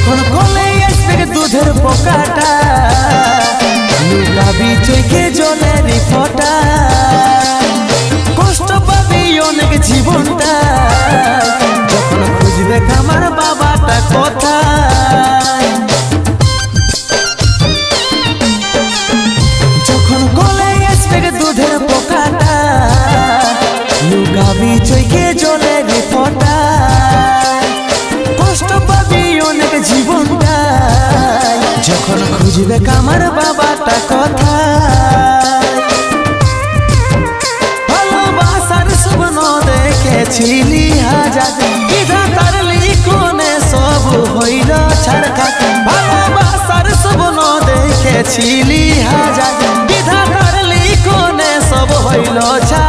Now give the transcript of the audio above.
যখন কলে আসবে দুধের পোকাটা, লুকাবি চোখে জলের ফোঁটা, কষ্ট পাবি অনেক জীবনটা, যখন খুঁজবে আমার বাবাটা কোথায়। যখন কলে আসবে দুধের পোকাটা, লুকাবি চোখে জলের ফোঁটা, কষ্ট পাবি অনেক জীবনটা, যখন খুঁজবে আমার বাবাটা কোথায়। ভালোবাসার স্বপ্ন দেখেছিলি হাজার, বিধাতার লিখনে সব হইল ছাড়খার। ভালোবাসার স্বপ্ন দেখেছিলি হাজার, বিধাতার লিখনে সব হইল ছাড়খার।